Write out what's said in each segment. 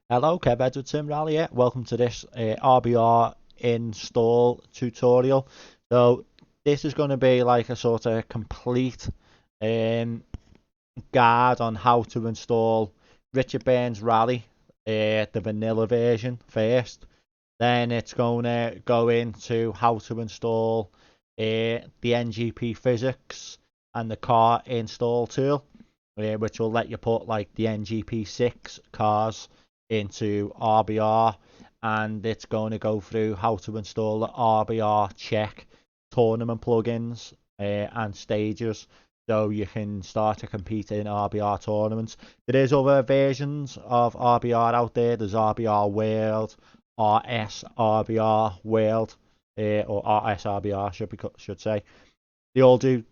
Hello, Kev Edward Sim Rally here. Welcome to this RBR install tutorial. So this is going to be like a sort of complete guide on how to install Richard Burns Rally, the vanilla version first. Then it's going to go into how to install the NGP physics and the car install tool, which will let you put like the NGP6 cars into RBR, and it's going to go through how to install the RBR check tournament plugins and stages so you can start to compete in RBR tournaments. There is other versions of RBR out there. There's RBR World, RSRBR World, or RSRBR should say. They all do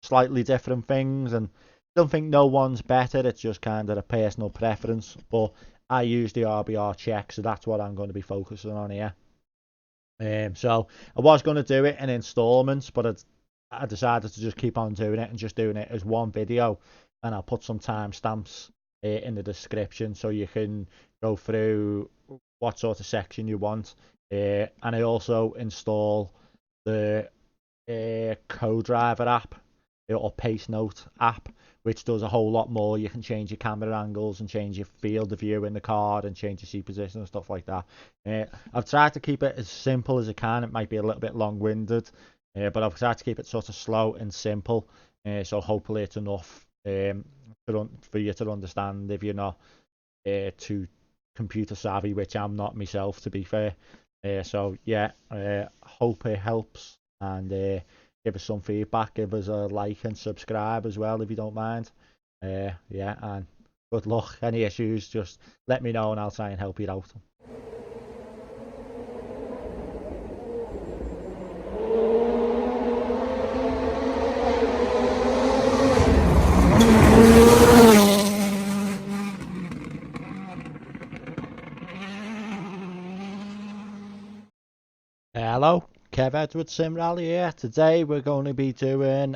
slightly different things, and don't think no one's better. It's just kind of a personal preference, but I use the RBR check, so that's what I'm going to be focusing on here. So I was going to do it in installments, but I decided to just keep on doing it and just doing it as one video, and I'll put some timestamps in the description so you can go through what sort of section you want. And I also install the co-driver app or Pacenote app, which does a whole lot more. You can change your camera angles and change your field of view in the car and change your seat position and stuff like that. I've tried to keep it as simple as I can. It might be a little bit long-winded, but I've tried to keep it sort of slow and simple, so hopefully it's enough for you to understand if you're not too computer savvy, which I'm not myself, to be fair. So yeah, hope it helps, and give us some feedback, give us a like and subscribe as well if you don't mind. Yeah, and good luck. Any issues, just let me know and I'll try and help you out. Hello, Kev Edward Sim Rally here. Today we're going to be doing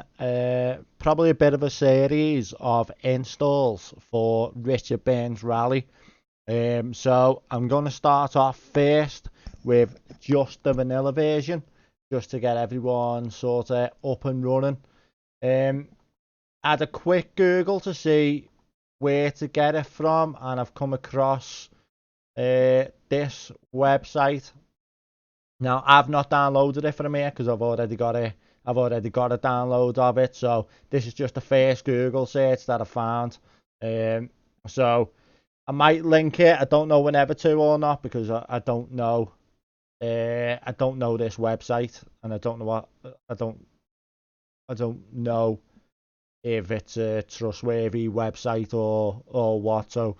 probably a bit of a series of installs for Richard Burns Rally. So I'm going to start off first with just the vanilla version, just to get everyone sort of up and running. I had a quick Google to see where to get it from, and I've come across this website. Now I've not downloaded it from here because I've already got a download of it. So this is just the first Google search that I found. So I might link it. I don't know whenever to or not, because I don't know. I don't know this website, and I don't know if it's a trustworthy website or what. So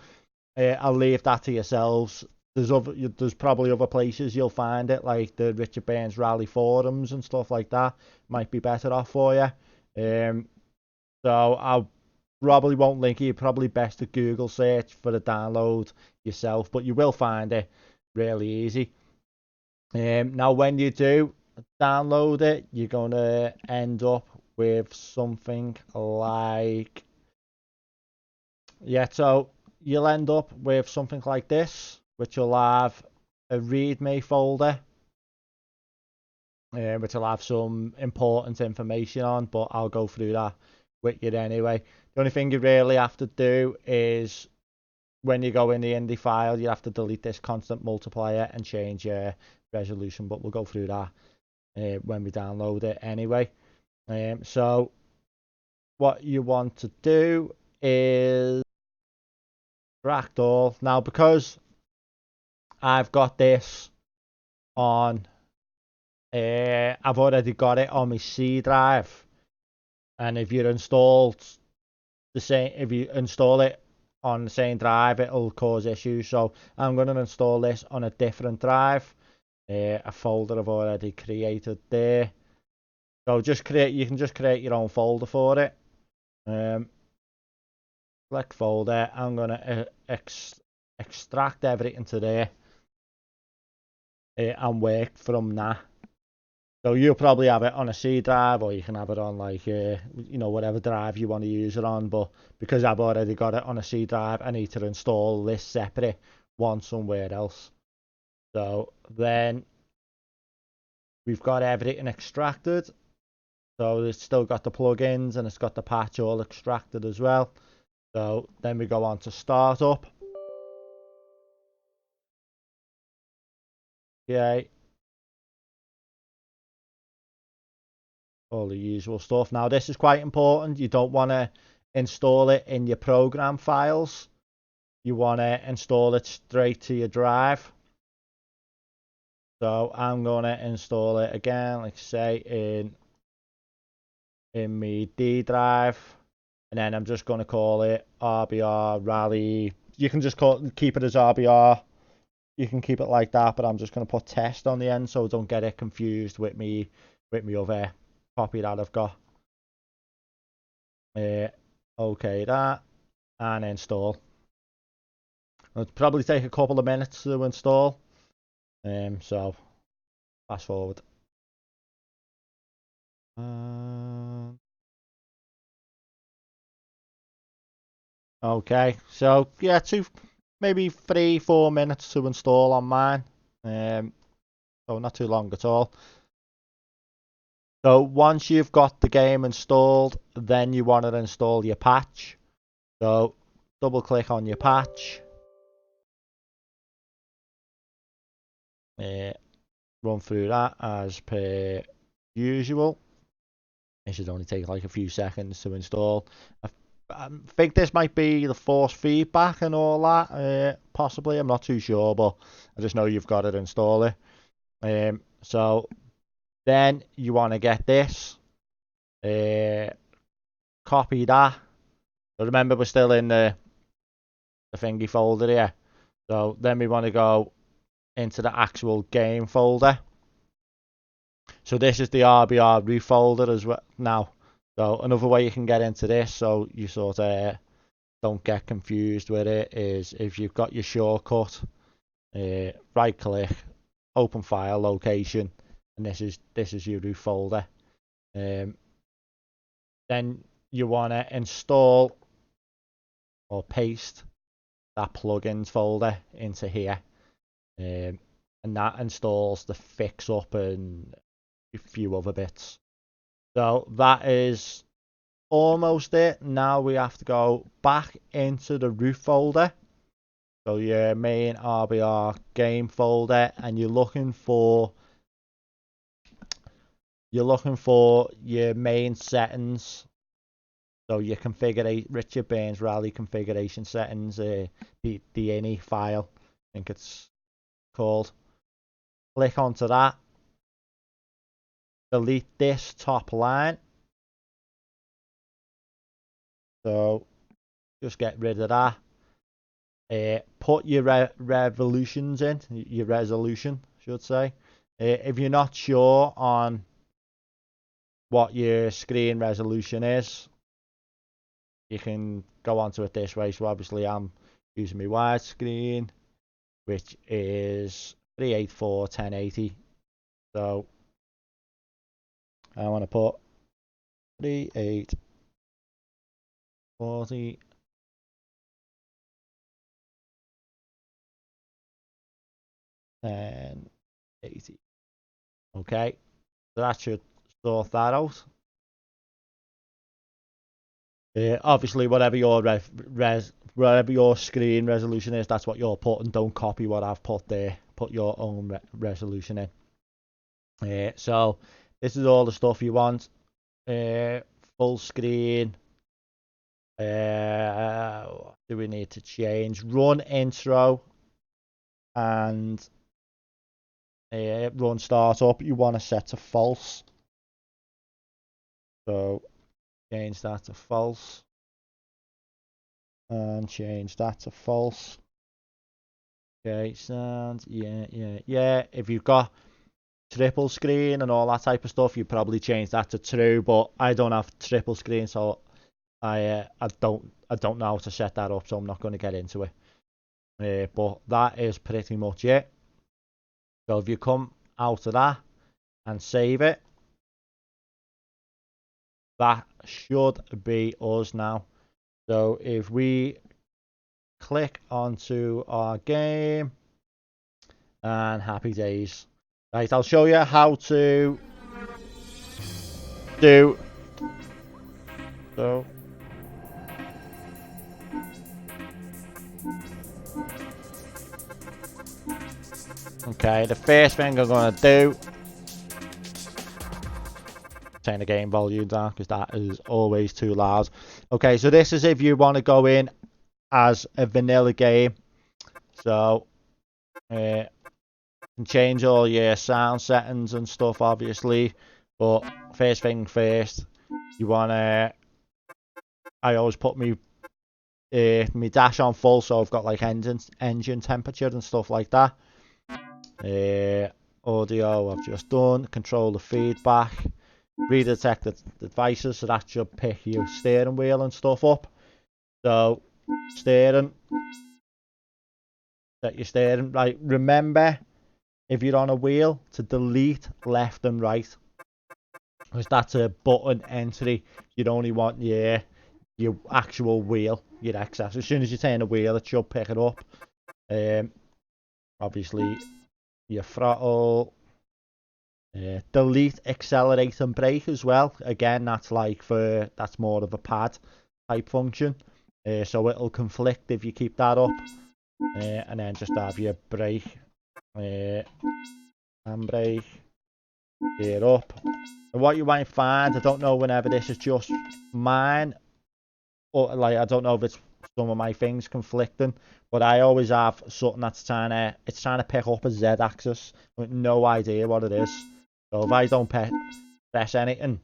I'll leave that to yourselves. There's probably other places you'll find it, like the Richard Burns Rally forums and stuff like that. Might be better off for you. So I probably won't link it. You're probably best to Google search for the download yourself, but you will find it really easy. Now when you do download it, you're gonna end up with something like, yeah, so you'll end up with something like this, which will have a readme folder, which will have some important information on, but I'll go through that with you anyway. The only thing you really have to do is, when you go in the INDI file, you have to delete this constant multiplier and change your resolution, but we'll go through that when we download it anyway. So what you want to do is extract all. Now, because I've got this on, I've already got it on my C drive, and if you install it on the same drive, it'll cause issues. So I'm going to install this on a different drive, a folder I've already created there. So you can just create your own folder for it. Click folder. I'm going to extract everything to there and work from that. So you'll probably have it on a C drive, or you can have it on like whatever drive you want to use it on. But because I've already got it on a C drive, I need to install this separate one somewhere else. So then we've got everything extracted. So it's still got the plugins and it's got the patch all extracted as well. So then we go on to startup. Okay. All the usual stuff. Now this is quite important. You don't want to install it in your program files. You want to install it straight to your drive. So I'm going to install it again, like say in my D drive, and then I'm just going to call it RBR Rally. You can just keep it as RBR. You can keep it like that, but I'm just going to put test on the end so don't get it confused with me other copy that I've got. Okay, that, and install. It'll probably take a couple of minutes to install. So fast forward. Okay, so yeah, maybe 3-4 minutes to install on mine. So not too long at all. So once you've got the game installed, then you want to install your patch. So double click on your patch. Run through that as per usual. It should only take like a few seconds to install. I think this might be the force feedback and all that, possibly. I'm not too sure, but I just know you've got to install it. So then you want to get this, copy that. So remember, we're still in the thingy folder here. So then we want to go into the actual game folder. So this is the RBR root folder as well now. So another way you can get into this, so you sort of don't get confused with it, is if you've got your shortcut, right click, open file location, and this is your root folder. Then you want to install or paste that plugins folder into here, and that installs the fix up and a few other bits. So that is almost it. Now we have to go back into the root folder, so your main RBR game folder, and you're looking for your main settings. So your Richard Burns Rally configuration settings, the INI file, I think it's called. Click onto that. Delete this top line. So just get rid of that. Put your revolutions in, your resolution, I should say. If you're not sure on what your screen resolution is, you can go onto it this way. So obviously I'm using my widescreen, which is 384 1080. So I want to put 3840 1080. Okay, so that should sort that out. Obviously, whatever your whatever your screen resolution is, that's what you're putting. Don't copy what I've put there. Put your own resolution in. So this is all the stuff you want. Full screen. What do we need to change? Run intro and run startup. You want to set to false. So change that to false. And change that to false. Okay, sound. Yeah. If you've got triple screen and all that type of stuff, you probably change that to true. But I don't have triple screen, so I don't know how to set that up, so I'm not going to get into it. But that is pretty much it. So if you come out of that and save it, that should be us now. So if we click onto our game, and happy days. Right, I'll show you how to do so. Okay, the first thing I'm going to do, turn the game volume down because that is always too loud. Okay, so this is if you want to go in as a vanilla game. So you can change all your sound settings and stuff, obviously. But first thing first, you want to, I always put me dash on full, so I've got like engine temperature and stuff like that. Audio I've just done. Control the feedback. Redetect the devices, so that should pick your steering wheel and stuff up. So steering, set your steering right. Remember, if you're on a wheel, to delete left and right, because that's a button entry. You'd only want your actual wheel, your axis. As soon as you turn the wheel, it should pick it up. Obviously your throttle, delete, accelerate and brake as well. Again, that's that's more of a pad type function, so it'll conflict if you keep that up. And then just have your brake, handbrake, gear up. And what you might find, I don't know whenever this is just mine, or like I don't know if it's some of my things conflicting, but I always have something that's trying to pick up a Z axis with no idea what it is. So if I don't press anything,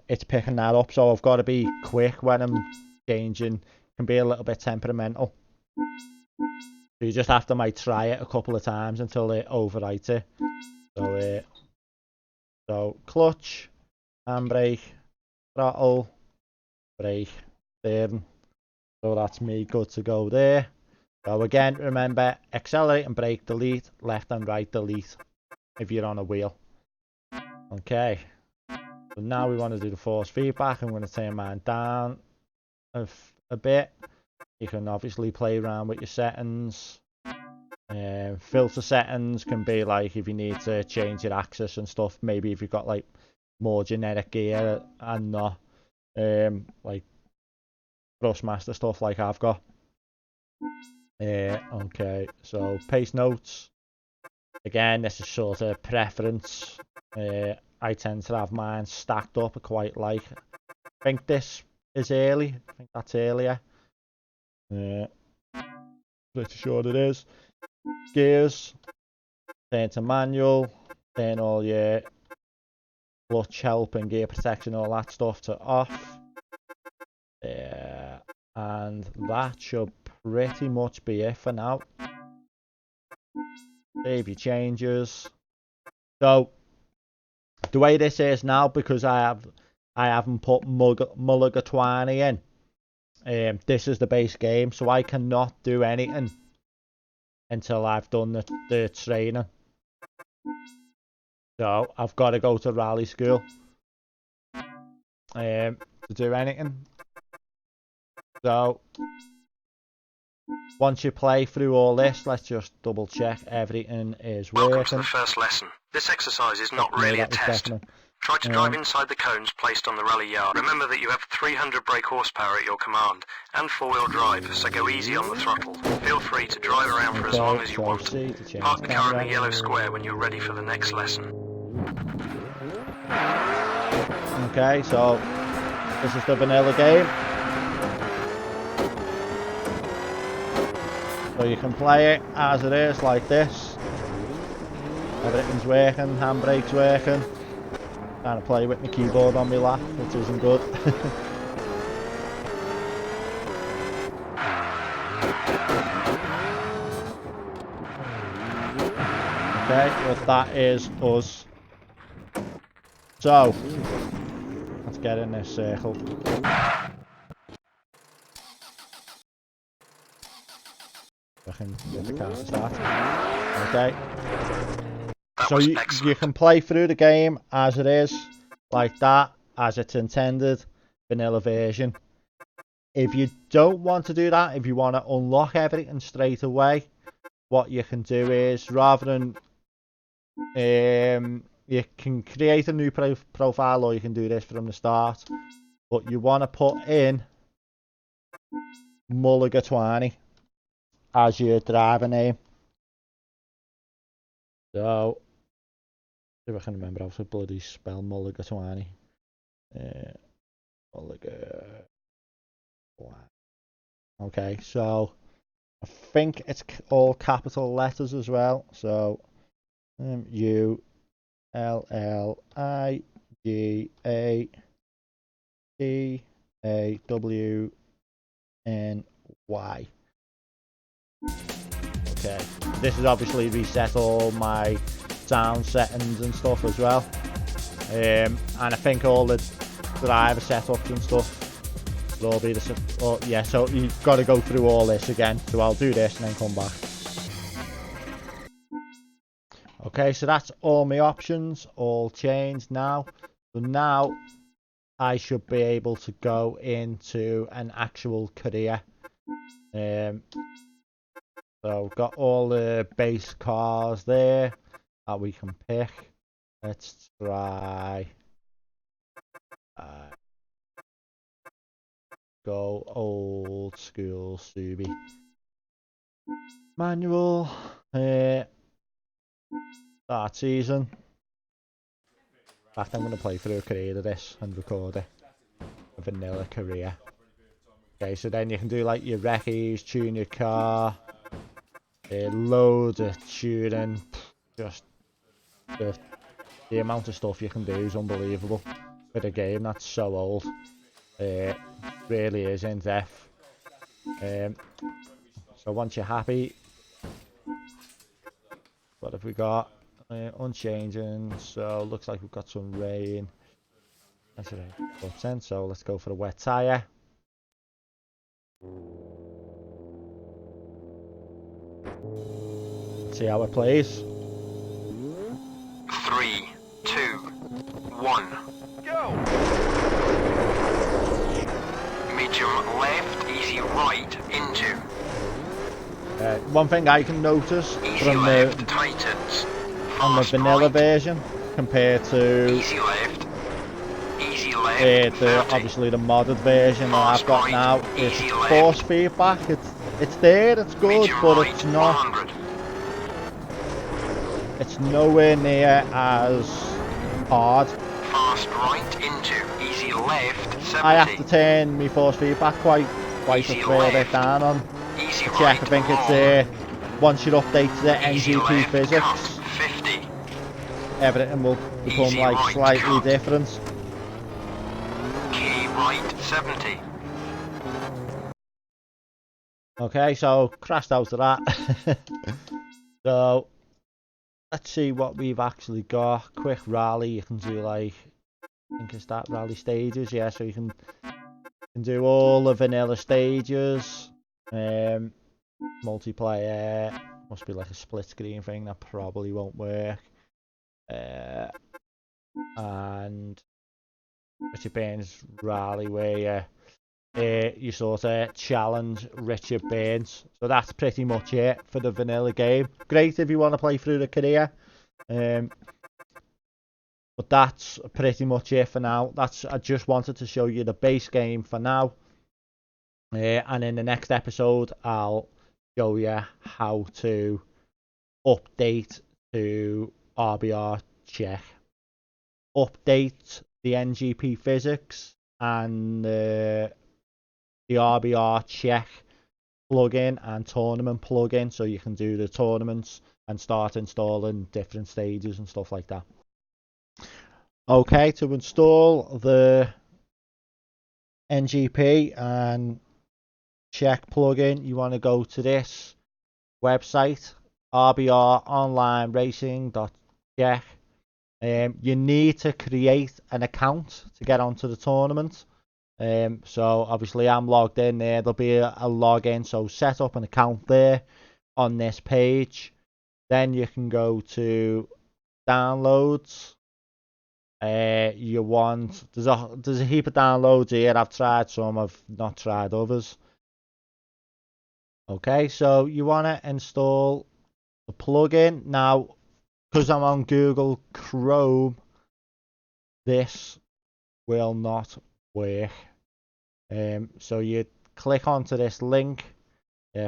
it's picking that up. So I've got to be quick when I'm changing. Can be a little bit temperamental. So you just have to try it a couple of times until it overwrites it. So clutch, handbrake, throttle, brake, steering. So that's me good to go there. So again, remember, accelerate and brake, delete, left and right, delete if you're on a wheel. Okay, so now we want to do the force feedback. I'm going to turn mine down a bit. You can obviously play around with your settings. Filter settings can be like if you need to change your axis and stuff. Maybe if you've got like more generic gear and not like Thrustmaster stuff like I've got. Okay, so Pacenote. Again, this is sort of preference. I tend to have mine stacked up. I quite like. I think this is early. I think that's earlier. Pretty sure it is. Gears. Turn to manual. Turn all your clutch help and gear protection, all that stuff to off. And that should pretty much be it for now. Save your changes. So the way this is now, because I haven't put Mulligatawny in, this is the base game, so I cannot do anything until I've done the training. So I've got to go to rally school to do anything. So once you play through all this, let's just double check everything is working. Welcome to the first lesson. This exercise is not really a test. Try to drive inside the cones placed on the rally yard. Remember that you have 300 brake horsepower at your command and four-wheel drive, so go easy on the throttle. Feel free to drive around for as long as you want. Park the car in the yellow square when you're ready for the next lesson. Okay, so this is the vanilla game. So you can play it as it is, like this. Everything's working, handbrake's working. Trying to play with my keyboard on my lap, which isn't good. Okay, well that is us. So, let's get in this circle. I can get the car to start. Okay. So you can play through the game as it is, like that, as it's intended, vanilla version. If you don't want to do that, if you want to unlock everything straight away, what you can do is, rather than you can create a new profile, or you can do this from the start, but you want to put in Mulligatawny as your driver name. So, if I can remember how to bloody spell Mulligatawny. Mulligatawny. Okay, so I think it's all capital letters as well. So ULLIGATAWNY. Okay, this is obviously reset all my sound settings and stuff as well. And I think all the driver setups and stuff will all be the same. Oh, yeah, so you've got to go through all this again. So I'll do this and then come back. Okay, so that's all my options all changed now. So now I should be able to go into an actual career. So we've got all the base cars there that we can pick. Let's try go old school Subi. Manual. Start season. In fact, I'm going to play through a career of this and record it. A vanilla career. Okay, so then you can do like your recce's, tune your car. Loads of tuning. Just the amount of stuff you can do is unbelievable with a game that's so old. Really is in depth. So once you're happy, what have we got? Unchanging. So looks like we've got some rain. That's it. So let's go for a wet tire. See how it plays. 3, 2, 1, go! Medium left, easy right, into. One thing I can notice Easy from left, tightens. on the vanilla right. version compared to Easy left, obviously the modded version that I've got right. now, is Easy force feedback. It's there, it's good, medium but right, it's not. 100. It's nowhere near as hard. Fast right, into. Easy left, 70. I have to turn my force feedback quite a Easy fair bit left. down on. Easy Check, right, I think long. it's once you update the Easy NGP left, physics, cut, 50. everything will become Easy like right, slightly cut. different. Key right, 70. Okay, so crashed out of that. So let's see what we've actually got. Quick rally, you can do like, I think it's that rally stages, yeah, so you can do all the vanilla stages. Multiplayer, must be like a split screen thing, that probably won't work. And Richard Burns rally, where you sort of challenge Richard Burns. So that's pretty much it for the vanilla game. Great if you want to play through the career. But that's pretty much it for now. I just wanted to show you the base game for now. And in the next episode, I'll show you how to update to RBRCz. Update the NGP physics and the RBRCz plugin and tournament plugin, so you can do the tournaments and start installing different stages and stuff like that. Okay, to install the NGP and check plugin, you want to go to this website, RBROnlineRacing.check. You need to create an account to get onto the tournament. So obviously I'm logged in there. There'll be a login, so set up an account there on this page. Then you can go to downloads, you want, there's a heap of downloads here. I've tried some, I've not tried others. Okay, so you want to install the plugin. Now, because I'm on Google Chrome, this will not work. So you click onto this link.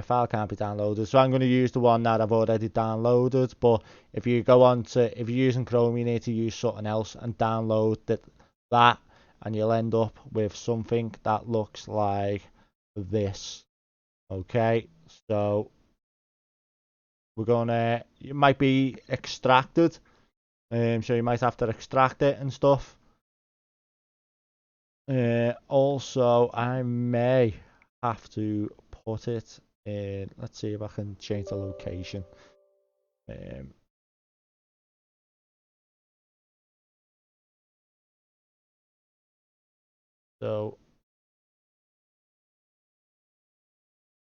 File can't be downloaded, so I'm going to use the one that I've already downloaded. But if you go on to, if you're using Chrome, you need to use something else and download that, and you'll end up with something that looks like this. Okay, so we're gonna, it might be extracted, so you might have to extract it and stuff. Also, I may have to put it in, let's see if I can change the location. So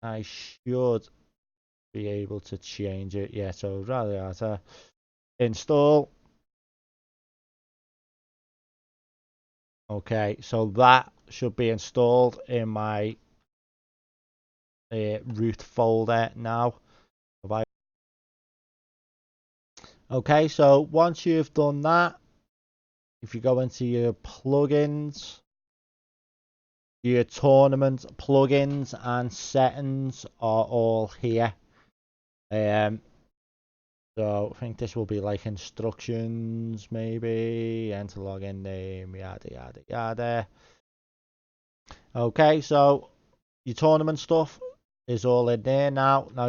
I should be able to change it. Yeah, so rather as a install. Okay, so that should be installed in my root folder now. Okay, so once you've done that, if you go into your plugins, your tournament plugins and settings are all here. So I think this will be like instructions, maybe, enter login name, yada yada yada. Okay, so your tournament stuff is all in there now. Now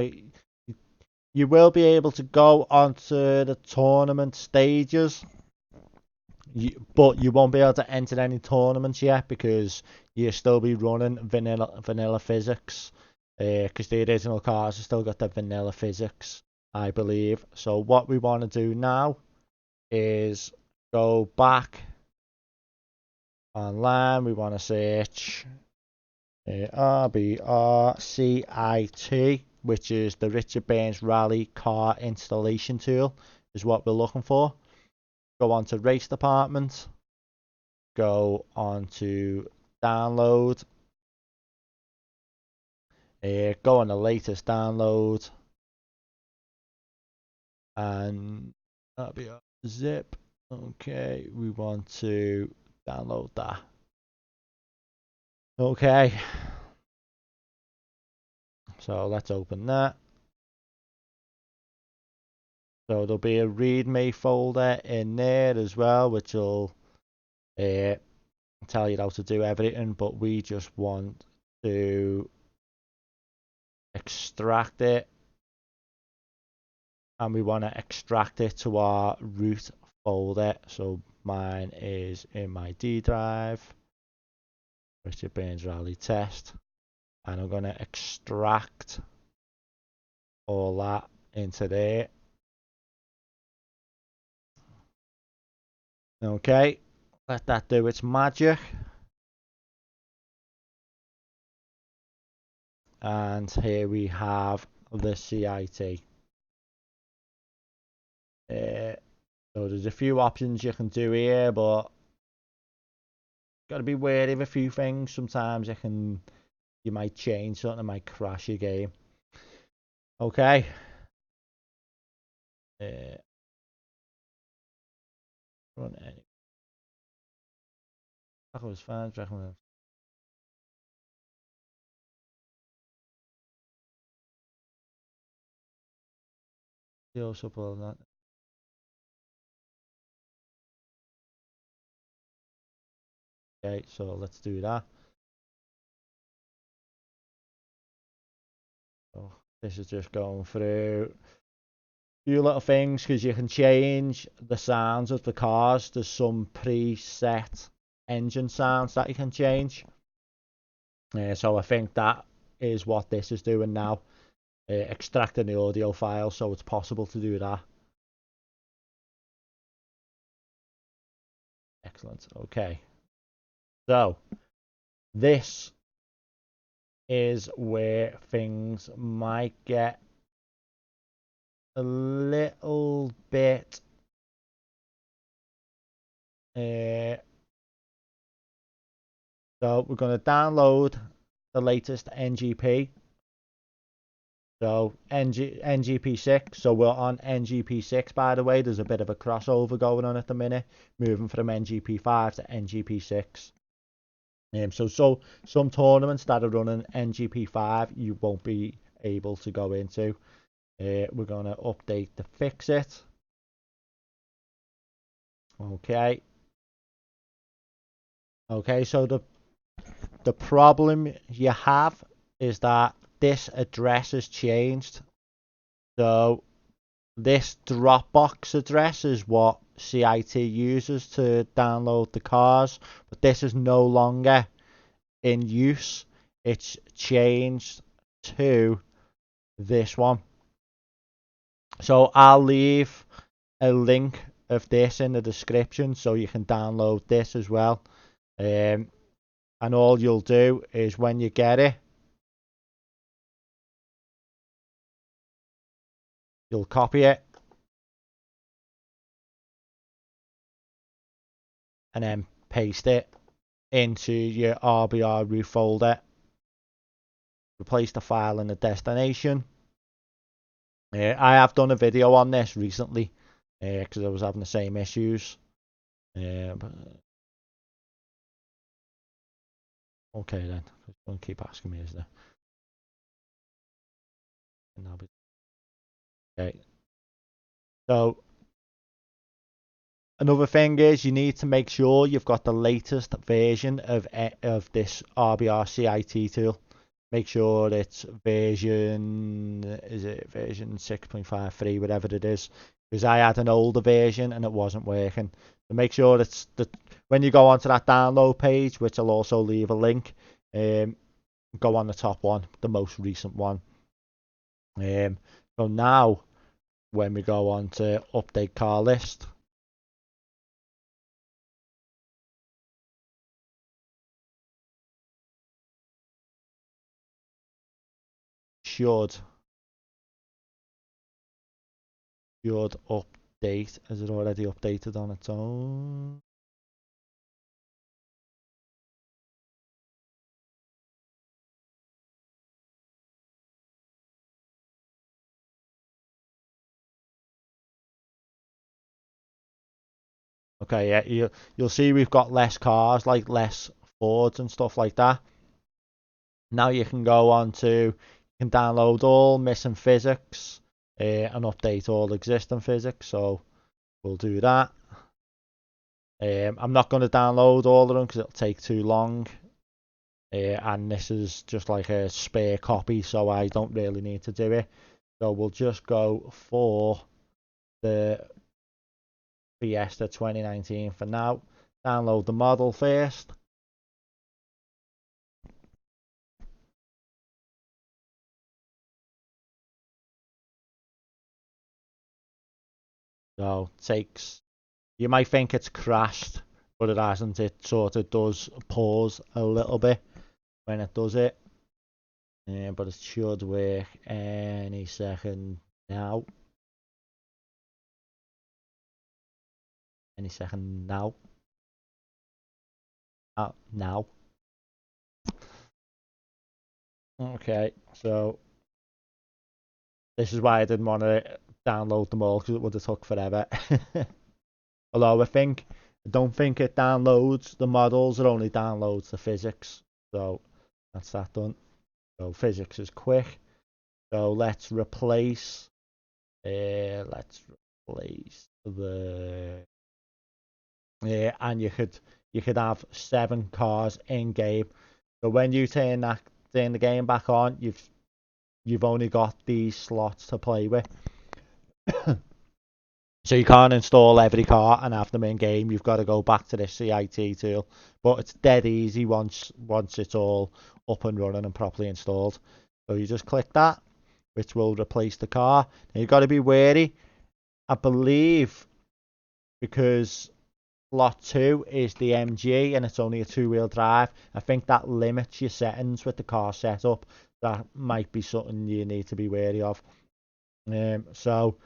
you will be able to go onto the tournament stages, but you won't be able to enter any tournaments yet because you'll still be running vanilla physics, because the original cars have still got the vanilla physics, I believe. So what we want to do now is go back online. We want to search RBRCIT, which is the Richard Burns Rally Car Installation Tool, is what we're looking for. Go on to Race Department, go on to Download, go on the latest download, and RBR zip. Okay, we want to download that. Okay, so let's open that. So there'll be a README folder in there as well, which will tell you how to do everything, but we just want to extract it, and we want to extract it to our root folder. So mine is in my D drive, Richard Burns Rally Test, and I'm going to extract all that into there. Okay, let that do its magic. And here we have the CIT. So there's a few options you can do here, but got to be wary of a few things. Sometimes you might change something, it might crash your game. Okay. Run any. That was fine. Recommend. Deal support that. Okay, so let's do that. So this is just going through a few little things because you can change the sounds of the cars. There's some preset engine sounds that you can change. So I think that is what this is doing now, extracting the audio file, so it's possible to do that. Excellent. Okay. So this is where things might get a little bit So we're going to download the latest NGP. So NGP6. So we're on NGP6, by the way. There's a bit of a crossover going on at the minute, moving from NGP5 to NGP6. So some tournaments that are running NGP5 you won't be able to go into. We're going to update to fix it. Okay. Okay, so the problem you have is that this address has changed. So this Dropbox address is what CIT uses to download the cars, but this is no longer in use. It's changed to this one. So I'll leave a link of this in the description so you can download this as well. And all you'll do is when you get it, you'll copy it and then paste it into your RBR root folder. Replace the file in the destination. I have done a video on this recently because I was having the same issues. Okay then, don't keep asking me, is there? Okay. So another thing is you need to make sure you've got the latest version of this RBRCIT tool. Make sure it's version 6.53, whatever it is, because I had an older version and it wasn't working. So make sure it's when you go onto that download page, which I'll also leave a link, go on the top one, the most recent one. So now when we go on to update car list, should update. Is it already updated on its own? Okay, yeah, you'll see we've got less cars, like less Fords and stuff like that. Now you can go on to, you can download all missing physics and update all existing physics. So we'll do that. I'm not going to download all of them because it'll take too long. And this is just like a spare copy, so I don't really need to do it. So we'll just go for the Fiesta 2019 for now. Download the model first. So it takes, you might think it's crashed, but it hasn't. It sort of does pause a little bit when it does it. But it should work any second now. Any second now. Now. Okay, so this is why I didn't want to download them all because it would have took forever. Although I don't think it downloads the models, it only downloads the physics. So that's that done. So physics is quick. So let's replace the and you could have 7 cars in game. So when you turn the game back on, you've only got these slots to play with. So you can't install every car and have them in game. You've got to go back to the CIT tool. But it's dead easy once it's all up and running and properly installed. So you just click that, which will replace the car. Now you've got to be wary. I believe because slot 2 is the MG and it's only a 2-wheel drive, I think that limits your settings with the car setup. That might be something you need to be wary of. So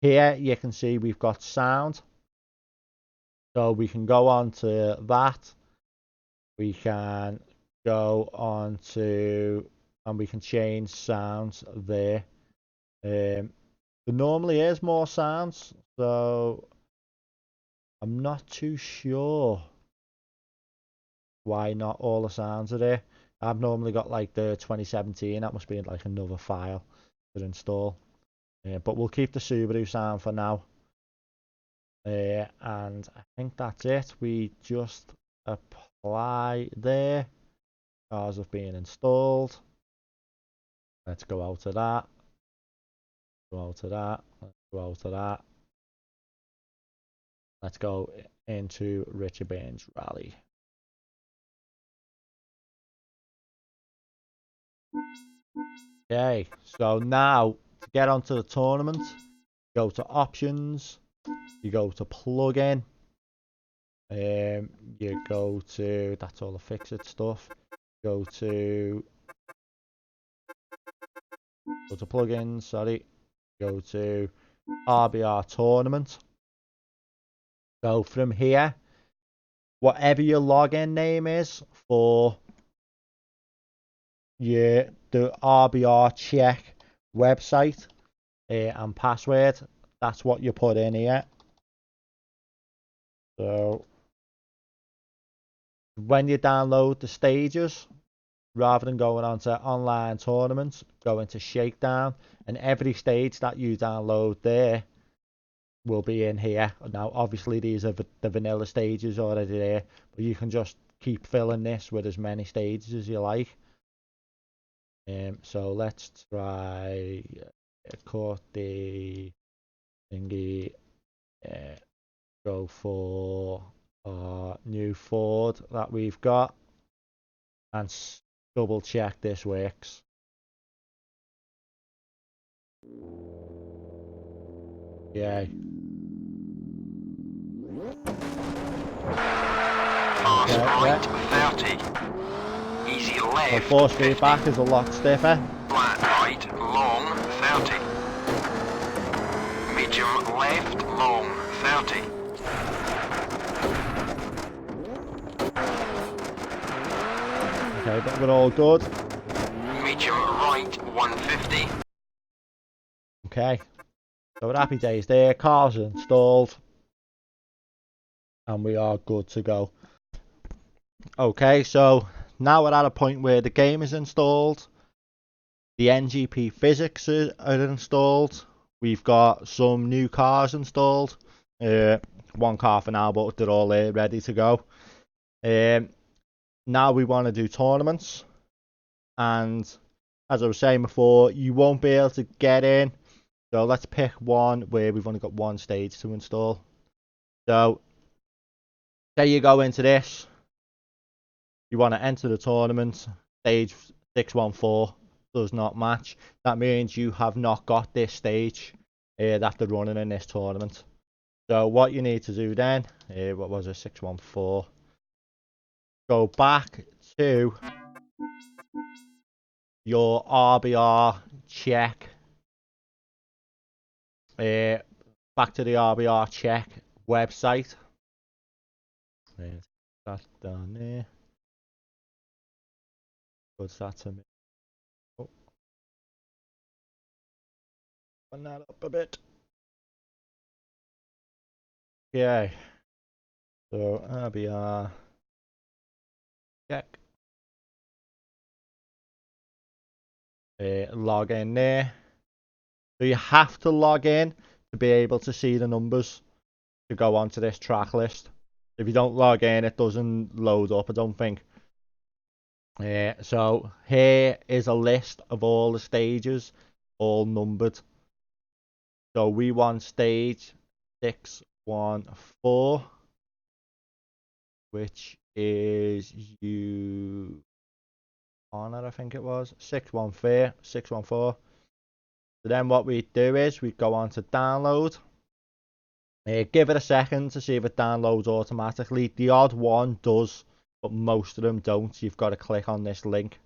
here you can see we've got sound. So we can go on to that. We can go on to, and we can change sounds there. There normally is more sounds, so I'm not too sure why not all the sounds are there. I've normally got like the 2017, that must be like another file to install. But we'll keep the Subaru sound for now. And I think that's it. We just apply there. Cars have been installed. Let's go out of that. Go out of that. Let's go out of that. Let's go into Richard Baines Rally. Okay, so now to get onto the tournament, go to options, you go to plugin, you go to, that's all the fix-it stuff, go to plugins, sorry, go to RBR tournament. So from here, whatever your login name is for the RBR check website and password, that's what you put in here. So when you download the stages, rather than going on to online tournaments, go into shakedown, and every stage that you download there will be in here. Now obviously these are the vanilla stages already there, but you can just keep filling this with as many stages as you like. So let's try cut the thingy, go for our new Ford that we've got and double check this works. Yeah. Fast right, 30. Easy left. So force feedback is a lot stiffer. Flat right, long, 30. Medium left, long, 30. Okay, but we're all good. Medium right, 150. Okay. So we're happy days there. Cars are installed. And we are good to go. Okay, so now we're at a point where the game is installed. The NGP physics are installed. We've got some new cars installed. One car for now, but they're all there ready to go. Now we want to do tournaments. And as I was saying before, you won't be able to get in. So let's pick one where we've only got one stage to install. So say you go into this. You want to enter the tournament. Stage 614 does not match. That means you have not got this stage that they're running in this tournament. So what you need to do then, what was it, 614? Go back to your RBR check. Back to the RBR check website. That's down there. What's that to me? Oh. Open that up a bit. Okay. So RBR check. Log in there. So you have to log in to be able to see the numbers to go onto this track list. If you don't log in, it doesn't load up, I don't think. So here is a list of all the stages, all numbered. So we want stage 614, which is I think it was 614. So then what we do is we go on to download. Give it a second to see if it downloads automatically. The odd one does, but most of them don't. You've got to click on this link,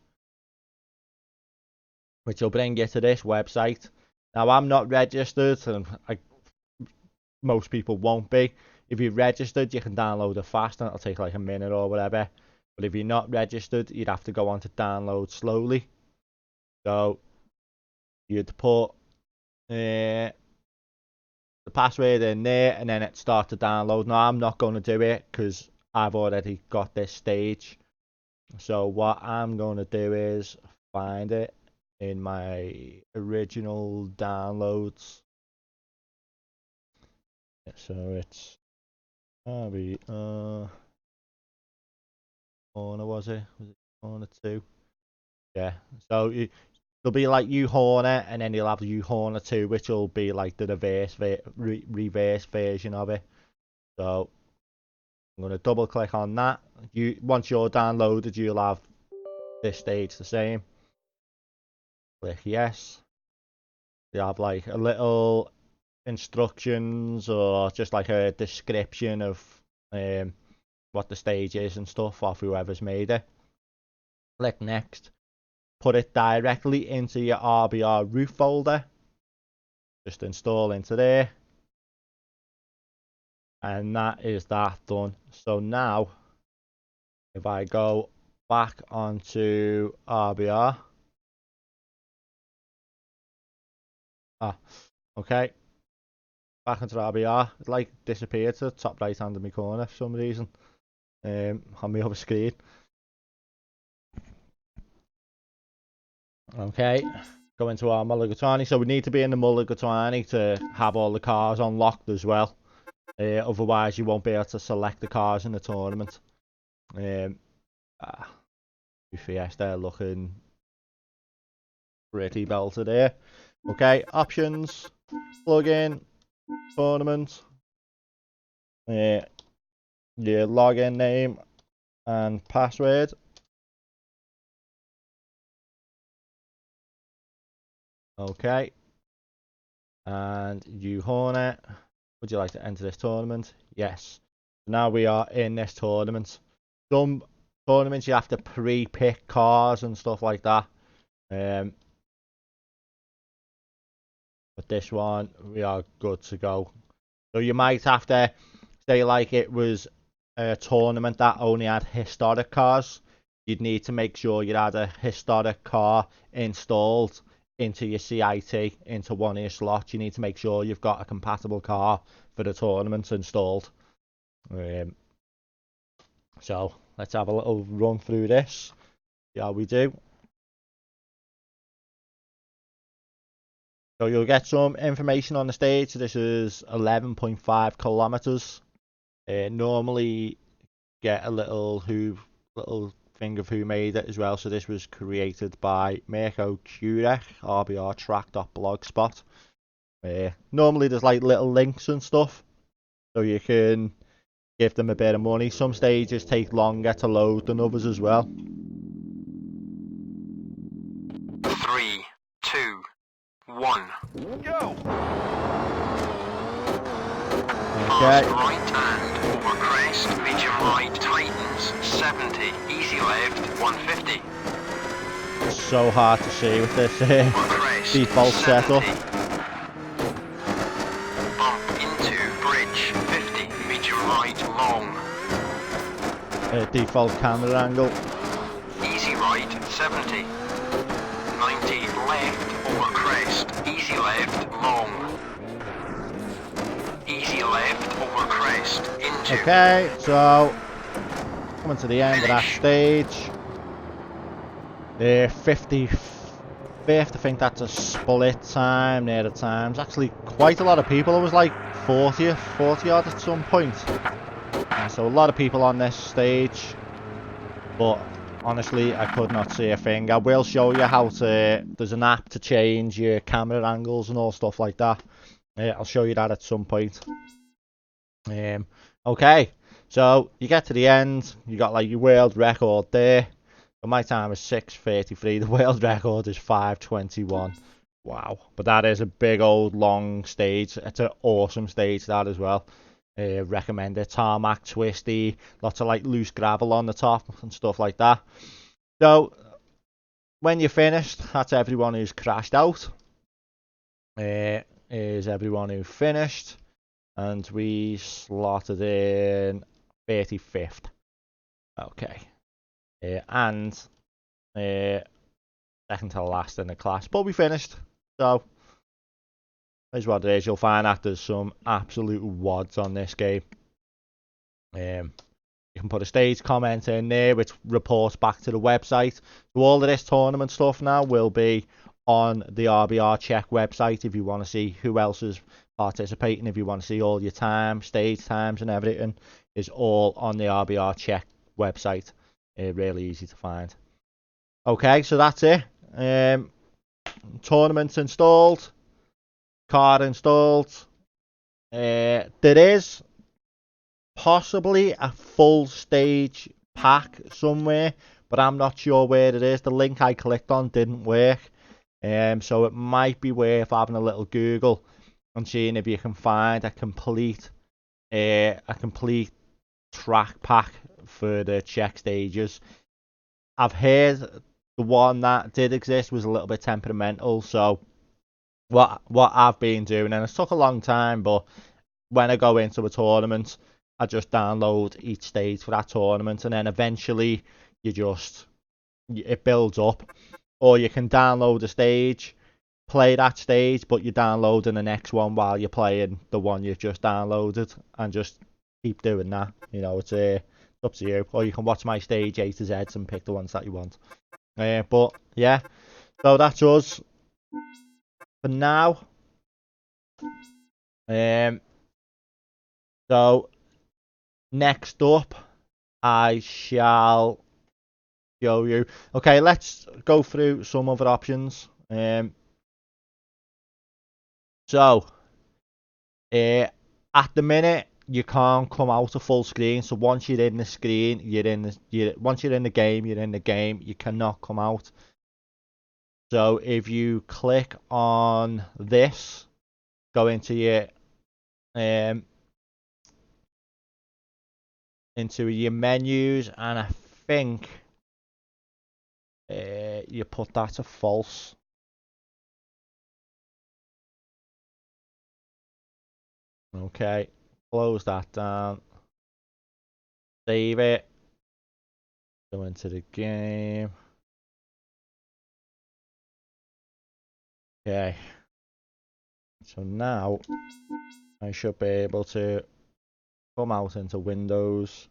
which will bring you to this website. Now I'm not registered, and most people won't be. if you're registered, you can download it fast and it'll take like a minute or whatever. But if you're not registered, you'd have to go on to download slowly. So you'd put the password in there and then it starts to download. Now I'm not going to do it because I've already got this stage. So what I'm going to do is find it in my original downloads. So it's corner, was it corner 2? Yeah, so there'll be like U-Horner and then you'll have U-Horner 2, which will be like the reverse version of it. So I'm going to double click on that. Once you're downloaded, you'll have this stage the same. Click yes. You have like a little instructions or just like a description of what the stage is and stuff of whoever's made it. Click next. Put it directly into your RBR root folder. Just install into there. And that is that done. So now, if I go back onto RBR. Okay. Back into RBR. It like disappeared to the top right hand of my corner for some reason. On my other screen. Okay. Go into our Mulligatawny. So we need to be in the Mulligatawny to have all the cars unlocked as well. Otherwise you won't be able to select the cars in the tournament. Yes, they're looking pretty belted there. Okay, options, plugin, tournament, your login name and password. Okay, and U-Horner, would you like to enter this tournament? Yes. Now we are in this tournament. Some tournaments you have to pre-pick cars and stuff like that. But this one, we are good to go. So you might have to say like it was a tournament that only had historic cars. You'd need to make sure you had a historic car installed into your CIT, into one of your slots. You need to make sure you've got a compatible car for the tournament installed. So let's have a little run through this. See how we do. So you'll get some information on the stage. This is 11.5 kilometers. Normally get a little thing of who made it as well. So this was created by Mirko Kurek, RBRTrack.blogspot. Normally there's like little links and stuff, so you can give them a bit of money. Some stages take longer to load than others as well. 3, 2, 1, go! Okay. Fast right and over crest, medium right, tightens, 70, easy left, 150. It's so hard to see with this default setup. Bump into bridge, 50, medium right, long. Default camera angle. Easy right, 70. 90 left, over crest, easy left, long. Easy left, over crest, into. Okay, so coming to the end of that stage. The 55th, I think that's a split time near the times. Actually, quite a lot of people. It was like 40 odd at some point. So a lot of people on this stage. But honestly, I could not see a thing. I will show you how to. There's an app to change your camera angles and all stuff like that. I'll show you that at some point. Okay, so you get to the end. You got like your world record there. But my time is 6:33. The world record is 5:21. Wow! But that is a big old long stage. It's an awesome stage that as well. Recommend it. Tarmac, twisty, lots of like loose gravel on the top and stuff like that. So when you're finished, that's everyone who's crashed out. Is everyone who finished. and we slotted in 35th. Okay. And second to last in the class, but we finished. So is what it is. You'll find that there's some absolute wads on this game. You can put a stage comment in there which reports back to the website. So all of this tournament stuff now will be on the RBR Check website if you want to see who else is participating. If you want to see all your time, stage times and everything, is all on the RBR Check website. Really easy to find. Okay, so that's it. Tournaments installed, card installed. There is possibly a full stage pack somewhere, but I'm not sure where it is. The link I clicked on didn't work, so it might be worth having a little Google and seeing if you can find a complete track pack for the check stages. I've heard the one that did exist was a little bit temperamental, so what I've been doing, and it took a long time, but when I go into a tournament, I just download each stage for that tournament, and then eventually it builds up. Or you can download a stage, play that stage, but you're downloading the next one while you're playing the one you've just downloaded, and just keep doing that. You know, it's up to you. Or you can watch my stage A to Zs and pick the ones that you want. But yeah, so that's us for now. So next up, I shall show you. Okay, let's go through some other options. So at the minute, you can't come out of full screen. So once you're in the screen, once you're in the game, you're in the game. You cannot come out. So if you click on this, go into your menus, and I think you put that to false. Okay, close that down, save it, go into the game. Okay, so now I should be able to come out into Windows.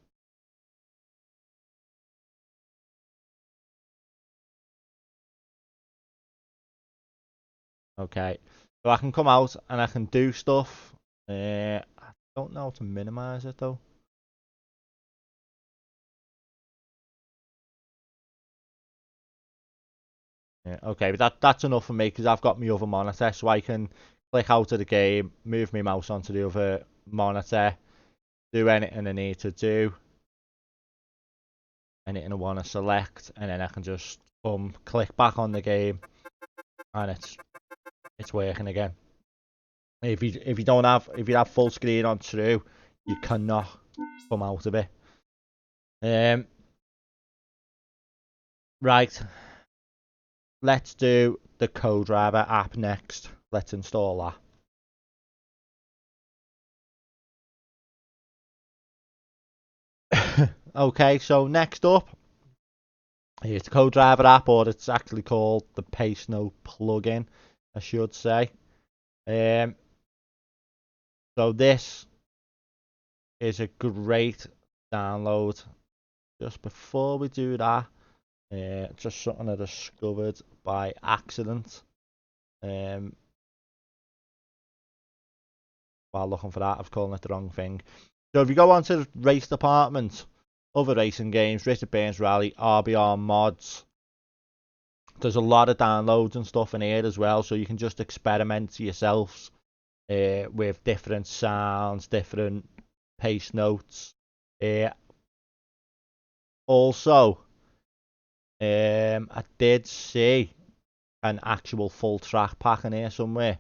Okay, so I can come out and I can do stuff. I don't know how to minimize it though. Yeah, okay, but that's enough for me because I've got my other monitor, so I can click out of the game, move my mouse onto the other monitor, do anything I need to do, anything I want to select, and then I can just click back on the game, and it's working again. If you have full screen on through, you cannot come out of it. Right. Let's do the CoDriver app next. Let's install that. Okay, so next up, here's the CoDriver app, or it's actually called the Pacenote Plugin, I should say. So this is a great download. Just before we do that, just something I discovered by accident while looking for that. I was calling it the wrong thing. So if you go onto the race department, other racing games, Richard Burns Rally, RBR mods, there's a lot of downloads and stuff in here as well, so you can just experiment yourselves with different sounds, different pace notes. Also, I did see an actual full track pack in here somewhere.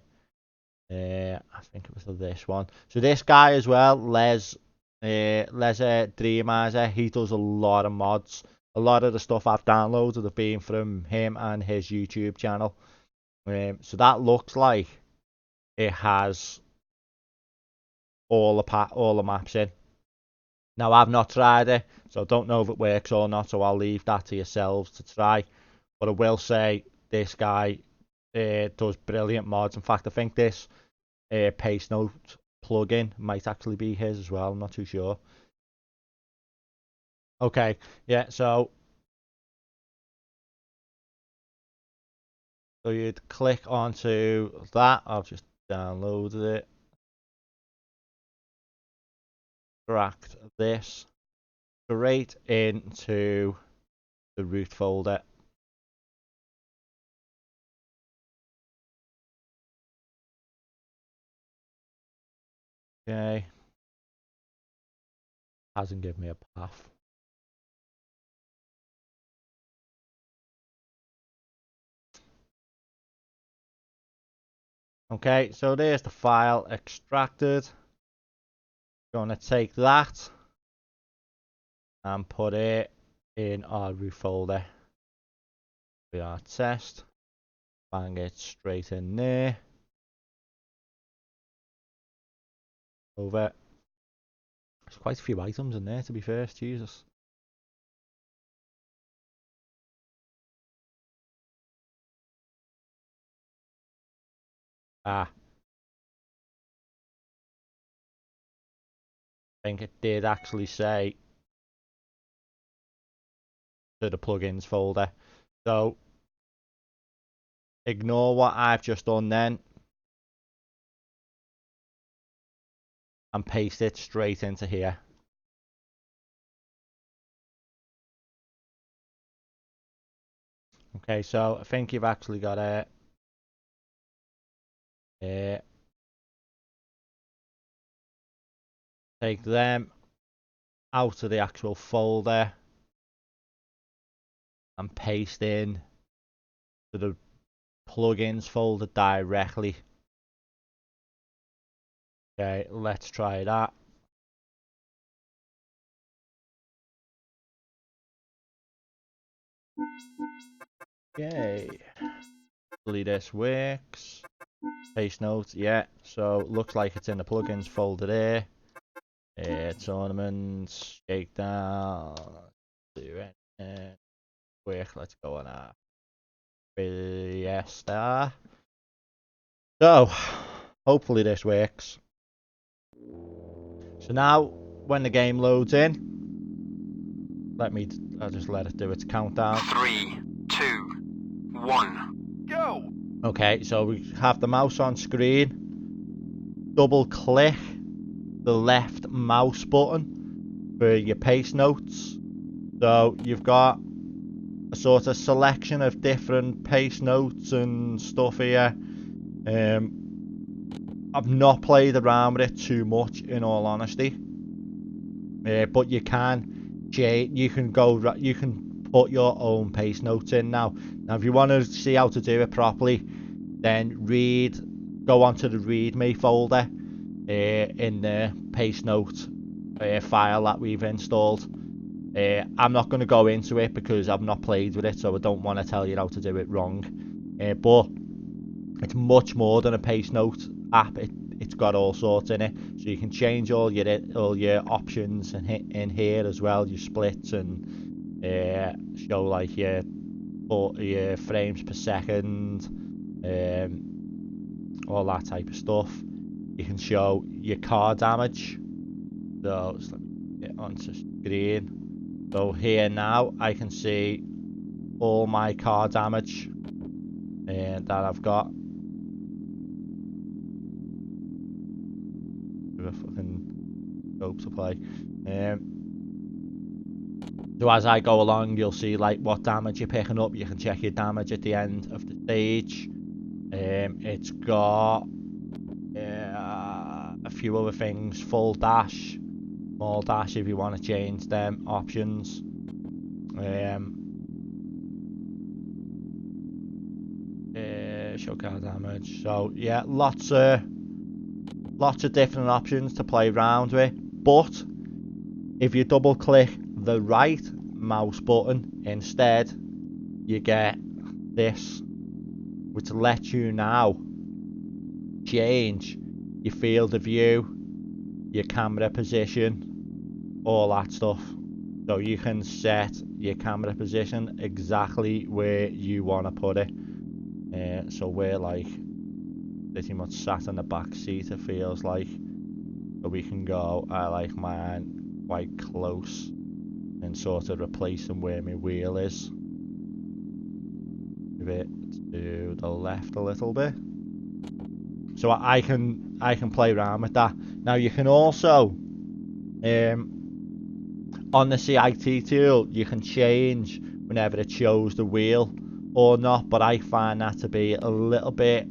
I think it was this one. So this guy as well, Les Dreamizer, he does a lot of mods. A lot of the stuff I've downloaded have been from him and his YouTube channel. So that looks like it has all the maps in. Now, I've not tried it, so I don't know if it works or not, so I'll leave that to yourselves to try. But I will say this guy does brilliant mods. In fact, I think this Pacenote plugin might actually be his as well. I'm not too sure. Okay, yeah, so you'd click onto that. I've just downloaded it. Extract this straight into the root folder. Okay. Hasn't given me a path. Okay, so there's the file extracted. Gonna take that and put it in our root folder. RBR test. Bang it straight in there. Over. There's quite a few items in there, to be fair. Jesus. I think it did actually say to the plugins folder. So ignore what I've just done then and paste it straight into here. Okay, so I think you've actually got it. Take them out of the actual folder and paste in to the plugins folder directly. Okay, let's try that. Yay. Hopefully this works. Pacenote, yeah. So looks like it's in the plugins folder there. Tournaments, shakedown. Work. Let's go on our Fiesta. So hopefully this works. So now when the game loads in, I'll just let it do its countdown. 3, 2, 1, go! Okay, so we have the mouse on screen. Double click the left mouse button for your pace notes. So you've got a sort of selection of different pace notes and stuff here. I've not played around with it too much, in all honesty. But you can put your own pace notes in now. Now, if you want to see how to do it properly, then go onto the README folder in the pace note file that we've installed. I'm not going to go into it because I've not played with it, so I don't want to tell you how to do it wrong. But it's much more than a pace note app. It's got all sorts in it, so you can change all your options and hit in here as well, your splits, and show like your frames per second, all that type of stuff. You can show your car damage. So let me get onto screen. So here now I can see all my car damage that I've got. A fucking scope to play. So as I go along, you'll see like what damage you're picking up. You can check your damage at the end of the stage. It's got a few other things: full dash, small dash if you want to change them options. Show car damage. So yeah, lots of different options to play around with. But if you double click the right mouse button instead, you get this, which lets you now change your field of view your camera position, all that stuff. So you can set your camera position exactly where you want to put it. So we're like pretty much sat in the back seat, it feels like. So we can go, I like mine quite close and sort of replacing where my wheel is. Move it to the left a little bit. So I can play around with that. Now you can also on the CIT tool you can change whenever it shows the wheel or not, but I find that to be a little bit,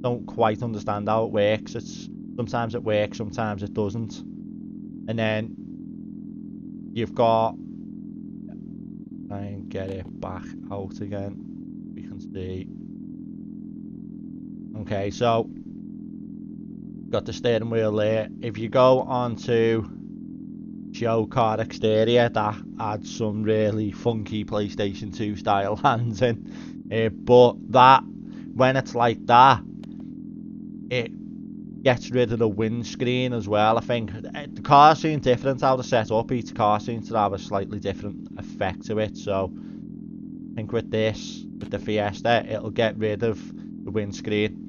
don't quite understand how it works. Sometimes it works, sometimes it doesn't. And then you've got, try and get it back out again. We can see. Okay, so got the steering wheel there. If you go on to show car exterior, that adds some really funky PlayStation 2 style hands in. But that, when it's like that, it gets rid of the windscreen as well. I think the car seems different how to set up. Each car seems to have a slightly different effect to it. So I think with this, with the Fiesta, it'll get rid of the windscreen.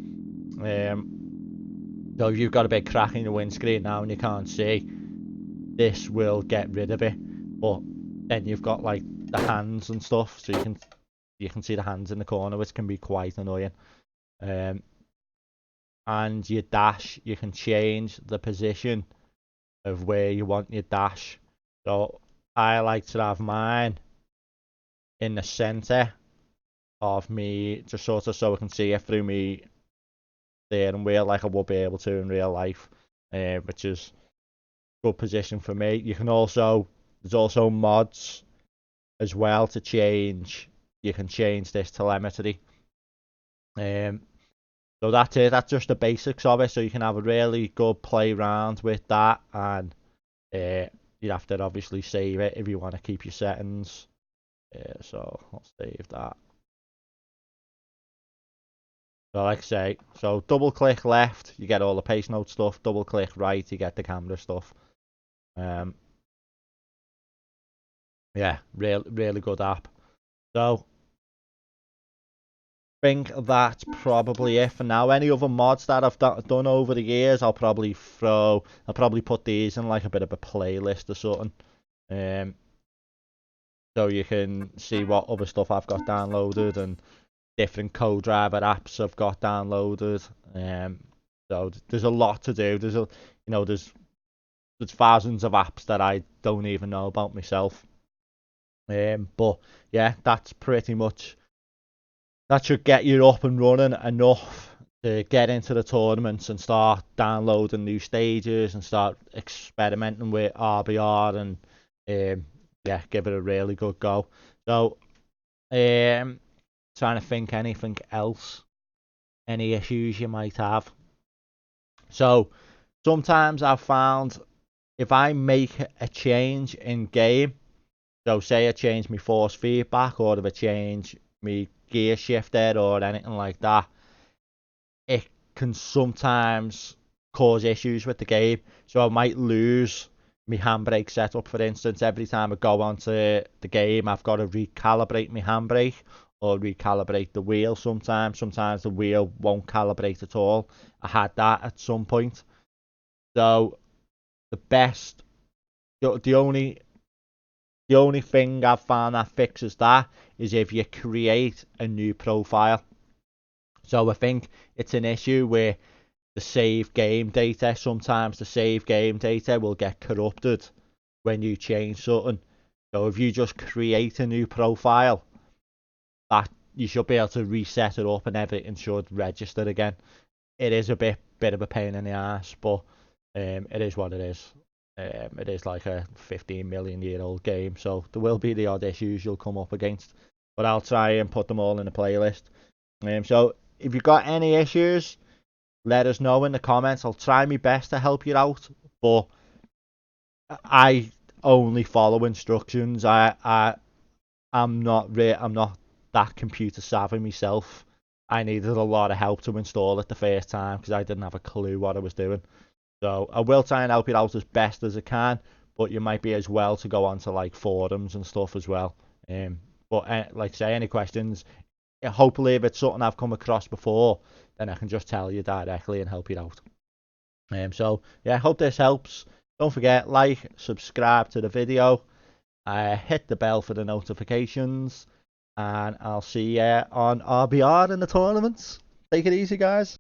So if you've got a big crack in your windscreen now and you can't see, this will get rid of it. But then you've got like the hands and stuff, so you can see the hands in the corner, which can be quite annoying. And your dash, you can change the position of where you want your dash. So I like to have mine in the center of me, just sort of so I can see it through me steering wheel like I would be able to in real life, which is a good position for me. You can also, there's also mods as well to change. You can change this telemetry. So that's it. That's just the basics of it. So you can have a really good play around with that, and you have to obviously save it if you want to keep your settings. So I'll save that. So like I say, so double click left, you get all the Pacenote stuff. Double click right, you get the camera stuff. Yeah, really good app. So I think that's probably it for now. Any other mods that I've done over the years, I'll probably put these in like a bit of a playlist or something. So you can see what other stuff I've got downloaded and different co-driver apps I've got downloaded. So there's a lot to do. There's thousands of apps that I don't even know about myself. But yeah, that's pretty much, that should get you up and running enough to get into the tournaments and start downloading new stages and start experimenting with RBR and yeah, give it a really good go. So trying to think anything else, any issues you might have. So sometimes I've found if I make a change in game, so say I change my force feedback or if I change my gear shifter or anything like that, it can sometimes cause issues with the game. So I might lose my handbrake setup, for instance. Every time I go onto the game, I've got to recalibrate my handbrake or recalibrate the wheel sometimes. Sometimes the wheel won't calibrate at all. I had that at some point. So the only thing I've found that fixes that is if you create a new profile. So I think it's an issue where the save game data, sometimes the save game data will get corrupted when you change something. So if you just create a new profile, that you should be able to reset it up and everything should register again. It is a bit of a pain in the ass, but it is what it is. It is like a 15 million year old game, so there will be the odd issues you'll come up against, but I'll try and put them all in a playlist. So if you've got any issues, let us know in the comments. I'll try my best to help you out, but I only follow instructions. I'm not that computer savvy myself. I needed a lot of help to install it the first time because I didn't have a clue what I was doing. So I will try and help you out as best as I can, but you might be as well to go onto like forums and stuff as well. But like I say, any questions, hopefully if it's something I've come across before, then I can just tell you directly and help you out. So yeah, I hope this helps. Don't forget, like, subscribe to the video, hit the bell for the notifications, and I'll see you on RBR in the tournaments. Take it easy, guys.